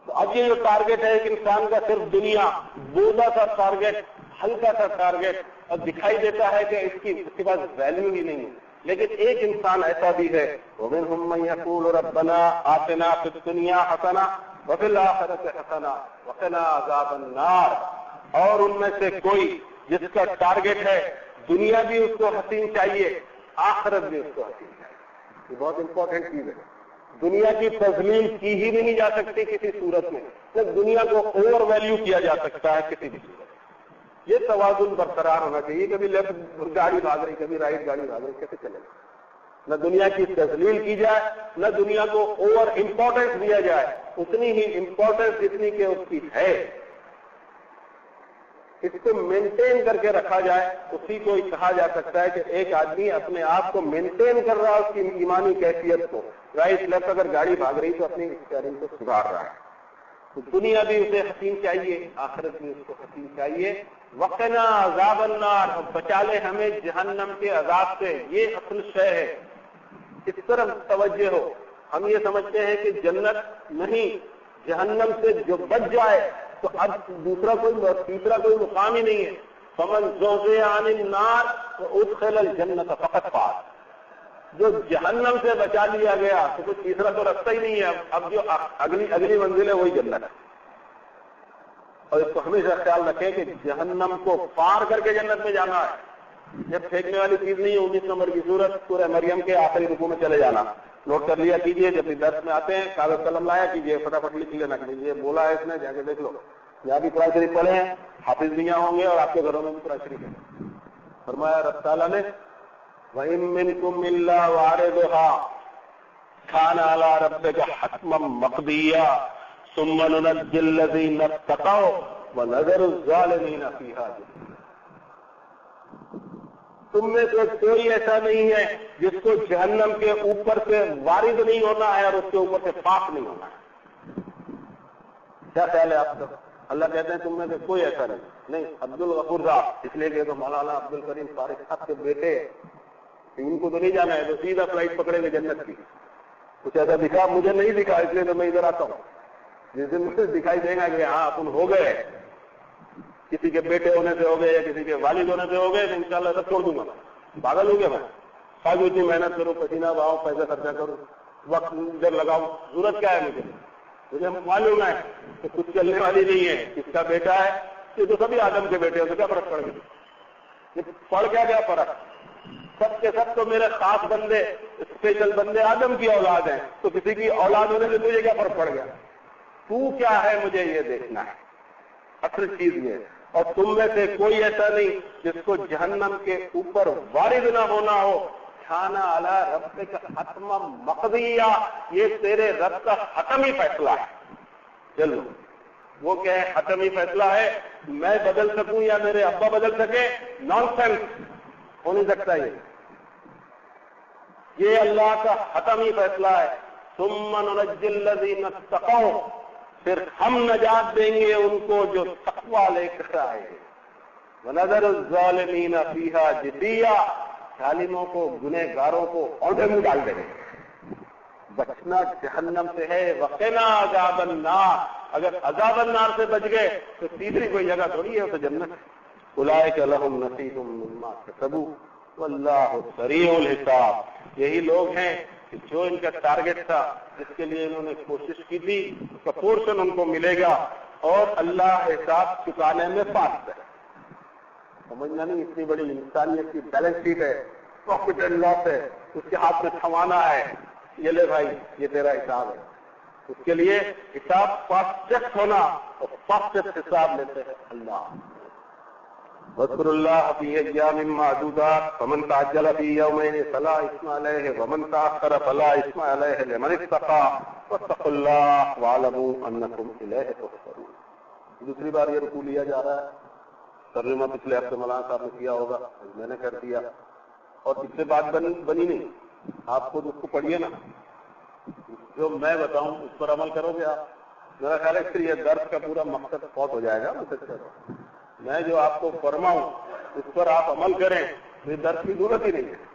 تو اب یہ جو ٹارگیٹ ہے ایک انسان کا صرف دنیا، بوڑھا سا ٹارگیٹ، ہلکا سا ٹارگیٹ، اور دکھائی دیتا ہے کہ اس کے پاس ویلیو ہی نہیں ہے. لیکن ایک انسان ایسا بھی ہے وَمِنْهُمْ مَنْ يَقُولُ رَبَّنَا آتِنَا فِي الدُّنْيَا حَسَنَةً وَفِي الْآخِرَةِ حَسَنَةً وَقِنَا عَذَابَ النَّارِ. اور ان میں سے کوئی جس کا ٹارگیٹ ہے دنیا بھی اس کو حسین چاہیے، آخرت بھی اس کو حسین چاہیے. یہ بہت امپورٹنٹ چیز ہے. دنیا کی تزلیل کی ہی بھی نہیں جا سکتی کسی صورت میں. صرف دنیا کو اوور ویلیو کیا جا سکتا ہے کسی بھی صورت. یہ توازن برقرار ہونا چاہیے. کبھی لیفٹ گاڑی بھاگ رہی، کبھی رائٹ گاڑی بھاگ رہی، کیسے چلے گا؟ نہ دنیا کی تذلیل کی جائے، نہ دنیا کو اوور امپورٹنس دیا جائے. اتنی ہی امپورٹنس جتنی کہ اس کی ہے اس کو مینٹین کر کے رکھا جائے. اسی کو کہا جا سکتا ہے کہ ایک آدمی اپنے آپ کو مینٹین کر رہا ہے، اس کی ایمانی کیفیت کو. رائٹ لیفٹ اگر گاڑی بھاگ رہی تو اپنی اسٹیئرنگ کو سدھار رہا ہے. تو دنیا بھی اسے حسین چاہیے، آخرت بھی اس کو حسین چاہیے. وقنا عذاب النار، اور بچا لے ہمیں جہنم کے عذاب سے. یہ اصل شے ہے. اس طرف توجہ ہو. ہم یہ سمجھتے ہیں کہ جنت نہیں، جہنم سے جو بچ جائے تو اب تیسرا کوئی مقام ہی نہیں ہے. فمن زحزح عن النار وادخل الجنت فقد فاز. جو جہنم سے بچا لیا گیا تو کوئی تیسرا تو رستہ ہی نہیں ہے. اب جو اگلی منزل ہے وہی جنت ہے. اور اس کو ہمیشہ خیال رکھیں کہ جہنم کو پار کر کے جنت میں جانا ہے. یہ پھینکنے والی چیز نہیں ہے. 19 نمبر کی سورت سورہ مریم کے آخری رکوع میں چلے جانا. نوٹ کر لیا کیجئے، جب بھی درس میں آتے ہیں کاغذ قلم لایا کیجئے، فٹافٹ لکھ لینا کیجئے. بولا ہے اس نے، جا کے دیکھ لو. یہاں بھی قرآن شریف پڑھے ہیں، حافظ بھی یہاں ہوں گے اور آپ کے گھروں میں بھی قرآن شریف ہے. فرمایا رب تعالیٰ نے وَإِن مِّنكُمْ إِلَّا وَارِدُهَا كَانَ عَلَىٰ رَبِّكَ حَتْمًا مَّقْضِيًّا ثُمَّ نُنَجِّي الَّذِينَ اتَّقَوْا وَنَذَرُ الظَّالِمِينَ فِيهَا جِثِيًّا. تم میں سے کوئی ایسا نہیں ہے جس کو جہنم کے اوپر سے وارد نہیں ہونا ہے اور اس کے اوپر سے پاک نہیں ہونا ہے. کیا خیال ہے آپ کا؟ اللہ کہتے ہیں تم میں سے کوئی ایسا نہیں. عبد الغفور صاحب اس لیے کہ تو مولانا عبد الکریم فارغ صاحب کے بیٹے، ان کو تو نہیں جانا ہے تو سیدھا فلائٹ پکڑیں گے جنت کی. کچھ ایسا دکھا، مجھے نہیں دکھا، اس لیے تو میں ادھر آتا ہوں. جس دن مجھے دکھائی دے گا کہ ہاں اپن ہو گئے، کسی کے بیٹے ہونے سے ہو گئے یا کسی کے والد ہونے سے ہو گئے، تو انشاءاللہ سب چھوڑ دوں گا. پاگل ہو گیا میں؟ آج اتنی محنت کروں، پسینہ بہاؤ، پیسہ خرچہ کروں، وقت ادھر لگاؤں، ضرورت کیا ہے مجھے معلوم ہے کہ کچھ چلنے والی نہیں ہے. کس کا بیٹا ہے؟ یہ تو سبھی آدم کے بیٹے ہیں، تو کیا فرق پڑ گیا؟ یہ پڑھ کیا فرق؟ سب کے سب تو میرے خاص بندے، اسپیشل بندے آدم کی اولاد ہیں. تو کسی کی اولاد ہونے سے مجھے کیا فرق پڑ گیا؟ تو کیا ہے مجھے یہ دیکھنا ہے. اصل چیز یہ ہے. اور تم میں سے کوئی ایسا نہیں جس کو جہنم کے اوپر وارد نہ ہونا ہو. کھانا علی ربک حتما مقضیہ، یہ تیرے رب کا حتمی فیصلہ ہے. چلو وہ کیا ہے؟ حتمی فیصلہ ہے. میں بدل سکوں یا میرے ابا بدل سکے؟ نان سینس، ہو نہیں سکتا. یہ اللہ کا حتمی فیصلہ ہے. ثم ننجی الذین اتقوا، پھر ہم نجات دیں گے ان کو جو تقوی لے کر آئے. وَنَذَرُ الظَّالِمِينَ فِيهَا جِثِيًّا، ظالموں کو، گنہگاروں کو اونٹے میں ڈال دیں گے. بچنا جہنم سے ہے. وَقِنَا عَذَابَ النَّارِ، اگر عذاب النار سے بچ گئے تو تیسری کوئی جگہ تھوڑی ہے تو جنت. اولئک لہم نصیب مما کسبوا واللہ سریع الحساب. یہی لوگ ہیں کہ جو ان کا ٹارگٹ تھا، جس کے لیے انہوں نے کوشش کی تھی، اس کا پورشن ان کو ملے گا اور اللہ حساب چکانے میں فاسٹ ہے. سمجھنا نہیں، اتنی بڑی انسانیت کی بیلنس شیٹ ہے، پروفٹ اینڈ لاس ہے، اس کے ہاتھ میں تھمانا ہے. یہ لے بھائی، یہ تیرا حساب ہے. اس کے لیے حساب فاسٹیسٹ ہونا، اور فاسٹیسٹ حساب لیتے ہیں اللہ. وَاذْكُرُوا اللَّهَ فِي أَيَّامٍ مَّعْدُودَاتٍ فَمَن تَعَجَّلَ فِي يَوْمَيْنِ فَلَا إِثْمَ عَلَيْهِ وَمَن تَأَخَّرَ فَلَا إِثْمَ عَلَيْهِ لِمَنِ اتَّقَىٰ وَاتَّقُوا اللَّهَ وَاعْلَمُوا أَنَّكُمْ إِلَيْهِ تُحْشَرُونَ. دوسری بار یہ رکوع لیا جا رہا ہے. ترجمہ پچھلے ہفتے مولانا صاحب نے کیا ہوگا، میں نے کر دیا، اور اس سے بات بنی نہیں. آپ خود اس کو پڑھیے نا. جو میں بتاؤں اس پر عمل کرو گے آپ؟ میرا خیال ہے پھر یہ درس کا پورا مقصد فوت ہو جائے گا. میں جو آپ کو فرماؤں اس پر آپ عمل کریں تو یہ درس کی ضرورت ہی نہیں ہے.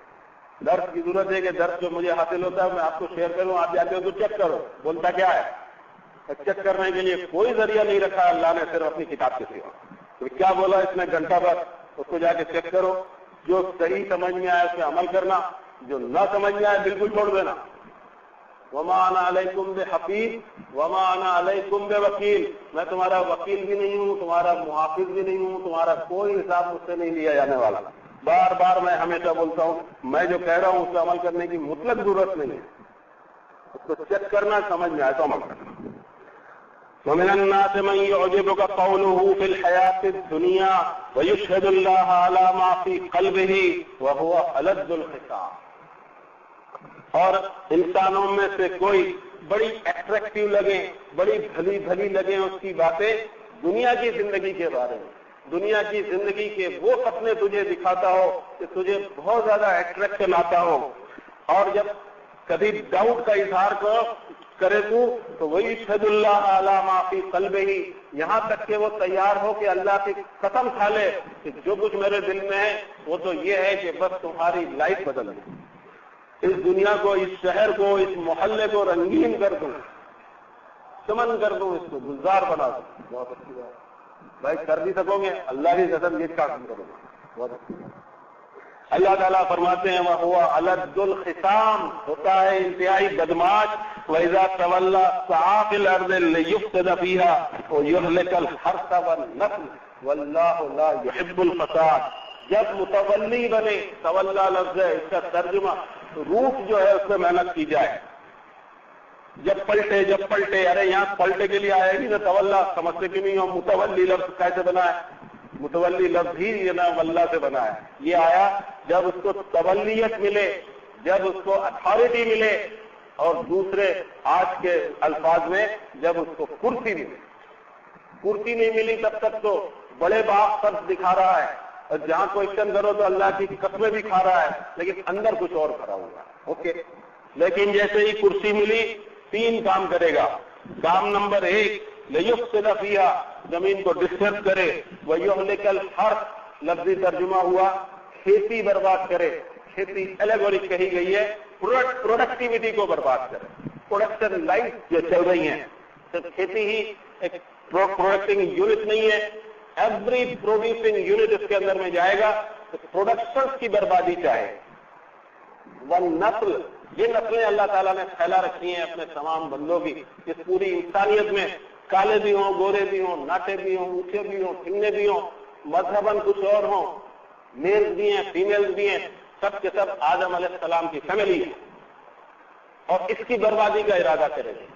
درس کی ضرورت ہے کہ درس جو مجھے حاصل ہوتا ہے میں آپ کو شیئر کروں, آپ جاتے ہو تو چیک کرو بولتا کیا ہے. چیک کرنے کے لیے کوئی ذریعہ نہیں رکھا اللہ نے, صرف اپنی کتاب کے سوا. تو کیا بولا اس نے گھنٹہ بھر, اس کو جا کے چیک کرو. جو صحیح سمجھ میں آئے اس پہ عمل کرنا, جو نہ سمجھ میں آئے بالکل چھوڑ دینا. وما انا علیکم بحفیظ وما انا علیکم بوکیل, میں تمہارا وکیل بھی نہیں ہوں, تمہارا محافظ بھی نہیں ہوں, تمہارا کوئی حساب مجھ سے نہیں لیا جانے والا. بار بار میں ہمیشہ بولتا ہوں, میں جو کہہ رہا ہوں اس پہ عمل کرنے کی مطلق ضرورت نہیں ہے. اس کو چیک کرنا, سمجھ میں آئے تو عمل کرنا. ومن الناس من يعجبك قوله في الحياة الدنيا ويشهد الله على ما في قلبه وهو ألد الخصام. اور انسانوں میں سے کوئی بڑی اٹریکٹیو لگیں, بڑی بھلی بھلی لگیں اس کی باتیں دنیا کی زندگی کے بارے میں, دنیا کی زندگی کے وہ سپنے تجھے دکھاتا ہو کہ تجھے بہت زیادہ اٹریکشن آتا ہو, اور جب کبھی ڈاؤٹ کا اظہار کرے تو وہی شہد اللہ علی ما فی قلبہ, یہاں تک کہ وہ تیار ہو کہ اللہ کی قسم کھا لے کہ جو کچھ میرے دل میں ہے وہ تو یہ ہے کہ بس تمہاری لائف بدل دے, اس دنیا کو, اس شہر کو, اس محلے کو رنگین کر دوں, چمن کر دوں, اس کو گلزار بنا دوں. بہت اچھی بات بھائی, کر بھی سکو گے اللہ کی قسم یہ کام کرو گے. بہت اچھی بات. اللہ تعالیٰ فرماتے ہیں وَهُوَ أَلَدُّ الْخِصَامِ, ہوتا ہے انتہائی بدماش. وَإِذَا تَوَلَّى سَعَىٰ فِي الْأَرْضِ لِيُفْسِدَ فِيهَا وَيُهْلِكَ الْحَرْثَ وَالنَّسْلَ وَاللَّهُ لَا يُحِبُّ الْفَسَادَ. جب متولی بنے, تولا لفظ ہے, اس کا ترجمہ روح جو ہے اس پہ محنت کی جائے. جب پلٹے ارے یہاں پلٹے کے لیے آئے گی نا تولا, سمجھتے کہ نہیں ہو متولی لفظ کیسے بنا ہے. متولی لفظ ہی یہ نا واللہ سے بنا ہے. یہ آیا جب اس کو تولیت ملے, جب اس کو اتھارٹی ملے, اور دوسرے آج کے الفاظ میں جب اس کو کرسی ملے. کرسی نہیں ملی تب تک تو بڑے باپ سب دکھا رہا ہے, اور جہاں کوشچن کرو تو اللہ کی قسمیں بھی کھا رہا ہے, لیکن اندر کچھ اور کھڑا ہوا ہے. اوکے, لیکن جیسے ہی کرسی ملی 3 کام کرے گا. کام نمبر 1, لِيُفْسِدَ فِيهَا, زمین کو ڈسٹرب کرے. وَيُهْلِكَ الْحَرْثَ لفظی ترجمہ ہوا کھیتی برباد کرے. کھیتی الیگورک کہی گئی ہے, پروڈکٹیوٹی کو برباد کرے. پروڈکشن لائن جو چل رہی ہیں, صرف کھیتی ہی ایک پروڈکٹنگ یونٹ نہیں ہے, ایوری پروڈیوسنگ یونٹ اس کے اندر میں جائے گا. تو پروڈکشن کی بربادی چاہے. والنسل, یہ نسلیں اللہ تعالیٰ نے پھیلا رکھی ہیں اپنے تمام بندوں کی, اس پوری انسانیت میں. کالے بھی ہوں, گورے بھی ہوں, ناٹے بھی ہوں, اونچے بھی ہوں, ٹھنگے بھی ہوں, مذہباً کچھ اور ہوں, میلز بھی ہیں, فیمیلز بھی ہیں, سب کے سب آدم علیہ السلام کی فیملی ہے, اور اس کی بربادی کا ارادہ کرے گی.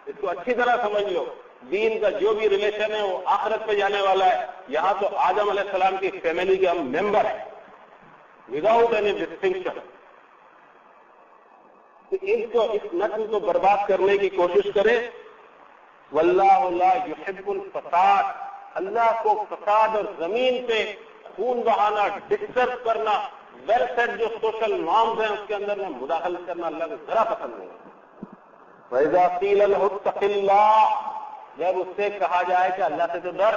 اس کو اچھی طرح سمجھ لو, دین کا جو بھی ریلیشن ہے وہ آخرت پہ جانے والا ہے. یہاں تو آدم علیہ السلام کی فیملی کے ہم ممبر ہیں وداؤٹ اینی ڈسٹنکشن. اس نسل کو برباد کرنے کی کوشش کرے. واللہ لا یحب الفساد, اللہ کو فساد اور زمین پہ خون بہانا, ڈسٹرب کرنا, ویل سیٹ جو سوشل نارمز ہیں اس کے اندر میں مداخلت کرنا اللہ کو ذرا پسند نہیں. وَإِذَا قِيلَ لَهُ اتَّقِ اللَّهَ, جب اس سے کہا جائے کہ اللہ سے تو ڈر,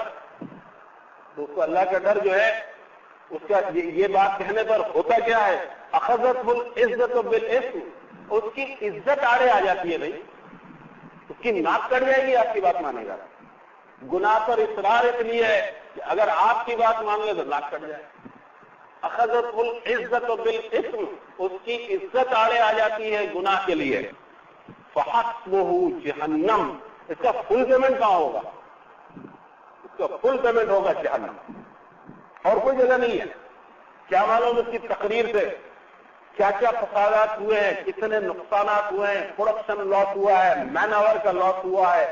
تو اس کو اللہ کا ڈر جو ہے اس کا یہ بات کہنے پر ہوتا کیا ہے, أَخَذَتْهُ الْعِزَّةُ بِالْإِثْمِ, اس کی عزت آڑے آ جاتی ہے. بھائی اس کی ناک کٹ جائے گی, آپ کی بات مانے گا. گناہ پر اصرار اس لیے ہے کہ اگر آپ کی بات مان لے تو ناک کٹ جائے. أَخَذَتْهُ الْعِزَّةُ بِالْإِثْمِ, اس کی عزت آڑے آ جاتی ہے گناہ کے لیے. فَحَسْبُهُ جَهَنَّمُ, اس کا فل پیمنٹ کہاں ہوگا؟ اس کا فل پیمنٹ ہوگا جہنم, اور کوئی جگہ نہیں ہے. کیا معلوم اس کی تقریر سے کیا کیا فسادات ہوئے ہیں, کتنے نقصانات ہوئے ہیں, پروڈکشن لاس ہوا ہے, مین آور کا لاس ہوا ہے,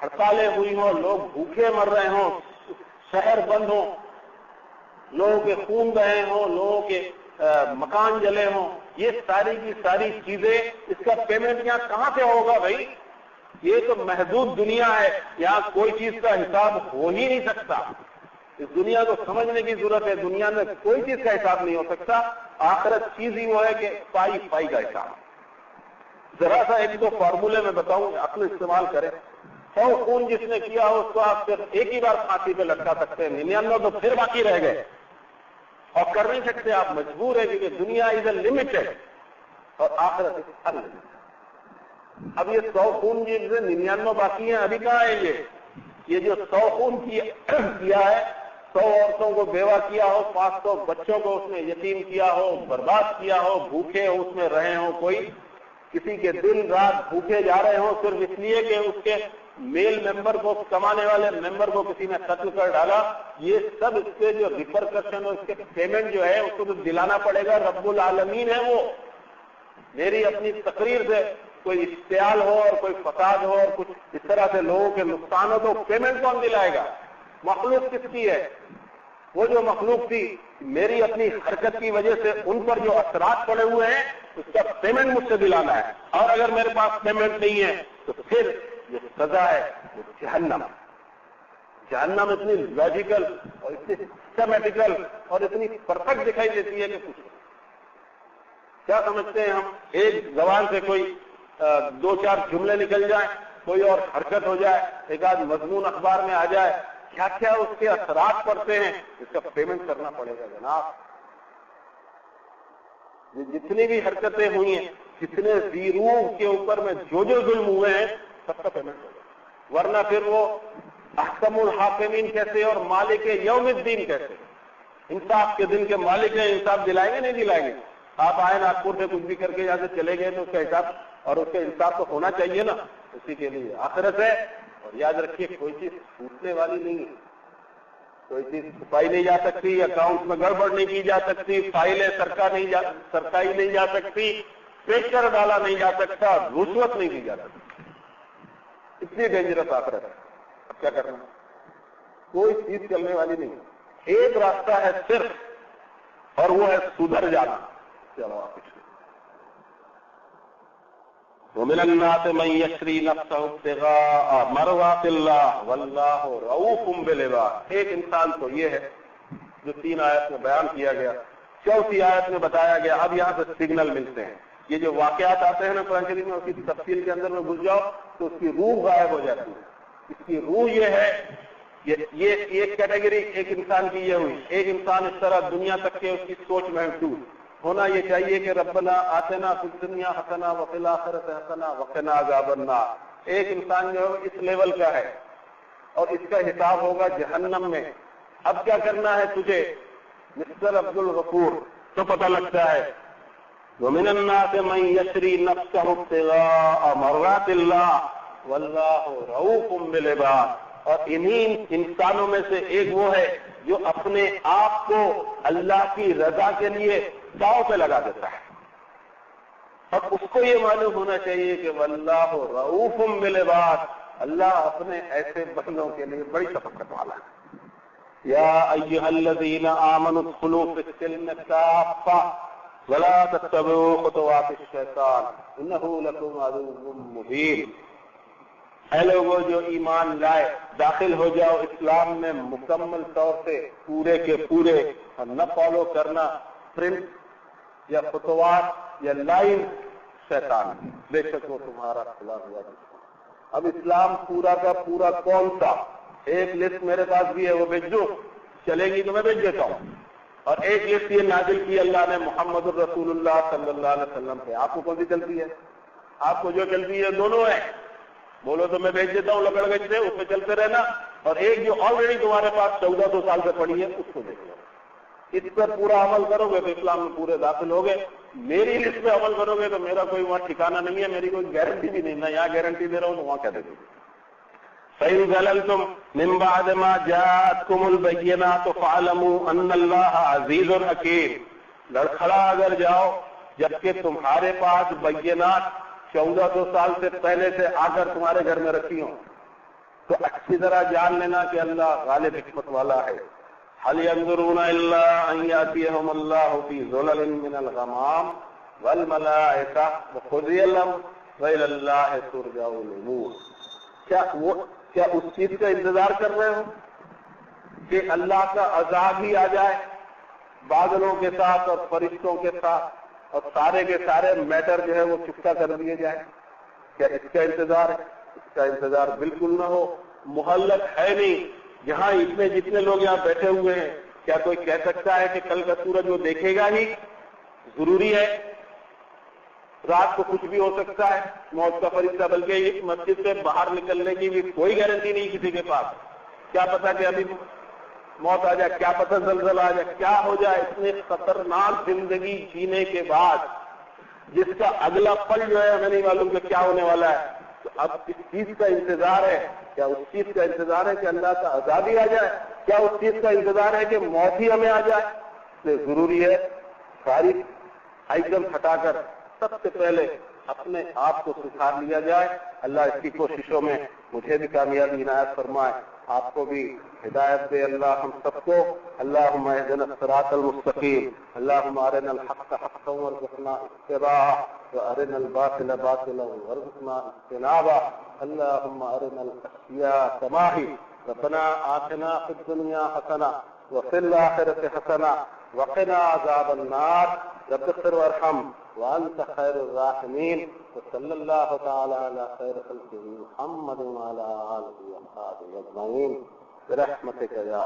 ہڑتالیں ہوئی ہوں, لوگ بھوکے مر رہے ہوں, شہر بند ہوں, لوگوں کے خون بہے ہوں, لوگوں کے مکان جلے ہوں. یہ ساری کی ساری چیزیں, اس کا پیمنٹ یہاں کہاں سے ہوگا بھائی؟ یہ تو محدود دنیا ہے, یہاں کوئی چیز کا حساب ہو ہی نہیں سکتا. اس دنیا کو سمجھنے کی ضرورت ہے. دنیا میں کوئی چیز کا حساب نہیں ہو سکتا. آخرت چیز ہی وہ ہے کہ پائی کا حساب. ذرا سا ایک دو فارمولے میں بتاؤں، عقل استعمال کریں. 100 خون جس نے کیا ہو اس کو آپ صرف ایک ہی بار پھانسی پہ لٹکا سکتے ہیں، 99 تو پھر باقی رہ گئے اور کر نہیں سکتے. آپ مجبور ہے کیونکہ دنیا از اے لمیٹڈ اور آخرت از انلمیٹڈ. اب یہ 100 خون جن سے 99 باقی ہیں، ابھی کہاں ہے یہ جو 100 خون کیا ہے، 100 عورتوں کو بیوہ کیا ہو، 500 بچوں کو اس نے یتیم کیا ہو، برباد کیا ہو، بھوکے اس میں رہے ہوں، کوئی کسی کے دن رات بھوکے جا رہے ہوں صرف اس لیے کہ اس کے میل ممبر کو، کمانے والے ممبر کو کسی نے قتل کر ڈالا. یہ سب اس کے جو ریپرکشن اور اس کے پیمنٹ جو ہے اس کو تو دلانا پڑے گا. رب العالمین ہے وہ. میری اپنی تقریر سے کوئی اشتعال ہو اور کوئی فساد ہو اور کچھ اس طرح سے لوگوں کے نقصان ہو تو پیمنٹ کون دلائے گا؟ مخلوق کس کی ہے؟ وہ جو مخلوق تھی، میری اپنی حرکت کی وجہ سے ان پر جو اثرات پڑے ہوئے ہیں اس کا پیمنٹ مجھ سے دلانا ہے. اور اگر میرے پاس پیمنٹ نہیں ہے تو پھر جو سزا ہے وہ جہنم. جہنم اتنی لاجیکل اور اتنی سسٹمیٹیکل اور اتنی پرفیکٹ دکھائی دیتی ہے کہ کچھ کیا سمجھتے ہیں ہم؟ ایک زبان سے کوئی 2-4 جملے نکل جائیں، کوئی اور حرکت ہو جائے، ایک آدھ مضمون اخبار میں آ جائے، کیا کیا اس کے اثرات پڑتے ہیں، اس کا پیمنٹ کرنا پڑے گا جناب. جتنی بھی حرکتیں ہوئی ہیں، جتنے روح کے اوپر میں جو ظلم ہوئے ہیں سب کا پیمنٹ ہوگا. ورنہ پھر وہ احکم الحاکمین کیسے اور مالک یوم الدین کیسے؟ انصاف کے دن کے مالک ہیں، انصاف دلائیں گے نہیں دلائیں گے؟ آپ آئے ناگپور سے کچھ بھی کر کے یہاں سے چلے گئے تو اس کا حساب اور اس کا انصاف تو ہونا چاہیے نا. اسی کے لیے آخرت ہے. اور یاد رکھیے کوئی چیز چھوٹنے والی نہیں ہے، کوئی چیز چھپائی نہیں جا سکتی، اکاؤنٹ میں گڑبڑ نہیں کی جا سکتی، فائلیں سرکائی نہیں جا سکتی، پیچر ڈالا نہیں جا سکتا، رشوت نہیں دی جا سکتی. اتنی ڈینجرس آخرت ہے. اب کیا کرنا؟ کوئی چیز چلنے والی نہیں. ایک راستہ ہے صرف، اور وہ ہے سدھر جانا. چلو آپ وَمِنَ النَّاسِ مَن يَشْرِي نَفْسَهُ ابْتِغَاءَ مَرْضَاتِ اللَّهِ وَاللَّهُ رَءُوفٌ بِالْعِبَادِ. ایک انسان تو یہ ہے جو 3 آیت میں بیان کیا گیا، 4تھی آیت میں بتایا گیا. اب یہاں سے سگنل ملتے ہیں. یہ جو واقعات آتے ہیں نا قرآن شریف میں، اس کی تفصیل کے اندر میں گھس جاؤ تو اس کی روح غائب ہو جاتی ہے. اس کی روح یہ ہے، یہ ایک کیٹیگری ایک انسان کی یہ ہوئی. ایک انسان اس طرح دنیا تک کے اس کی سوچ محدود ہونا یہ چاہیے کہ ربنا آتنا فی الدنیا حسنہ وفی الآخرۃ حسنہ وقنا عذاب النار. ایک انسان جو اس لیول کا ہے اور اس کا حساب ہوگا جہنم میں. اب کیا کرنا ہے تجھے مسٹر عبد الغفور؟ تو پتہ لگتا ہے وَمِنَ النَّاسِ مَن يَشْرِي نَفْسَهُ ابْتِغَاءَ مَرْضَاتِ اللَّهِ وَاللَّهُ رَءُوفٌ بِالْعِبَادِ. اور انہی انسانوں میں سے ایک وہ ہے جو اپنے آپ کو اللہ کی رضا کے لیے داؤ پہ لگا دیتا ہے. اور اس کو یہ معلوم ہونا چاہیے کہ واللہ رؤوف بالعباد، اللہ اپنے ایسے بندوں کے لیے بڑی شفقت والا ہے. یا ایھا الذین آمنوا ادخلوا فی السلم کافہ ولا تتبعوا خطوات الشیطان انہ لکم عدو مبین. اے لوگوں جو ایمان لائے، داخل ہو جاؤ اسلام میں مکمل طور سے پورے کے پورے، اور نہ فالو کرنا پرنٹ یا خطوات یا لائن شیطان، بے شک وہ تمہارا خلا ہوا دشمن. اب اسلام پورا کا پورا کون سا؟ ایک لسٹ میرے پاس بھی ہے، وہ بھیج دو، چلے گی تو میں بھیج دیتا ہوں. اور ایک لسٹ یہ نازل کی اللہ نے محمد الرسول اللہ صلی اللہ علیہ وسلم پہ. آپ کو کون سی چلتی ہے؟ آپ کو جو چلتی ہے دونوں ہیں. بولو تو میں بھیج دیتا ہوں لکڑ گج سے، اس پہ چلتے رہنا. اور ایک جو آلریڈی تمہارے پاس 1400 سال سے پڑی ہے اس کو دیکھ لو. اس پر پورا عمل کرو گے تو اسلام میں پورے داخل ہو گئے. میری لسٹ پہ عمل کرو گے تو میرا کوئی وہاں ٹھکانا نہیں ہے، میری کوئی گارنٹی بھی نہیں. میں یہاں گارنٹی دے رہا ہوں تو وہاں کیا دے دوں. فَإِن زَلَلْتُم مِّن بَعْدِ مَا جَاءَتْكُمُ الْبَيِّنَاتُ فَاعْلَمُوا أَنَّ اللَّهَ عَزِيزٌ حَكِيمٌ. لڑکھڑا اگر جاؤ جبکہ تمہارے پاس بینات 1400 سال سے پہلے سے آ کر تمہارے گھر میں رکھی ہوں تو اچھی طرح جان لینا کہ اللہ غالب حکمت والا ہے. هل ينظرون الا ان ياتيهم الله في ظلل من الغمام والملائكه وقضي الامر والى الله ترجع الامور. کیا اس چیز کا انتظار کر رہے ہو کہ اللہ کا عذاب ہی آ جائے بادلوں کے ساتھ اور فرشتوں کے ساتھ اور سارے کے سارے میٹر جو ہے وہ چپتا کر دیے جائیں؟ کیا اس کا انتظار ہے؟ اس کا انتظار بالکل نہ ہو. مہلت ہے نہیں. جہاں جتنے لوگ یہاں بیٹھے ہوئے ہیں، کیا کوئی کہہ سکتا ہے کہ کل کا سورج وہ دیکھے گا ہی؟ ضروری ہے. رات کو کچھ بھی ہو سکتا ہے، موت کا فرشتہ، بلکہ مسجد سے باہر نکلنے کی بھی کوئی گارنٹی نہیں کسی کے پاس. کیا پتا کہ ابھی موت آ جائے، کیا پتا زلزلہ آ جائے، کیا ہو جائے. اتنے خطرناک زندگی جینے کے بعد جس کا اگلا پل جو ہے ہمیں نہیں معلوم کہ کیا ہونے والا ہے. تو اب اس چیز کا انتظار ہے. کیا اس چیز کا انتظار ہے کہ اللہ کا عذاب ہی آ جائے؟ کیا اس چیز کا انتظار ہے کہ موت ہی ہمیں آ جائے؟ تو ضروری ہے ساری آئٹم ہٹا کر سب سے پہلے اپنے آپ کو سدھار لیا جائے. اللہ اس کی کوششوں میں مجھے بھی کامیابی عنایت فرمائے، آپ کو بھی ہدایت دے اللہ ہم سب کو. اللہم اہدنا الصراط المستقیم. اللہم ارنا الحق حقا وارزقنا اتباعه وارنا الباطل باطلا وارزقنا اجتنابه. اللہم ارنا الاشیاء کما ہی. ربنا آتنا فی الدنیا حسنہ وفی الآخرة حسنہ وقنا عذاب النار. رب اغفر وارحم وانت خیر الراحمین. وصلی اللہ تعالی علی خیر خلقہ محمد وعلی آلہ وصحبہ اجمعین برحمتک یا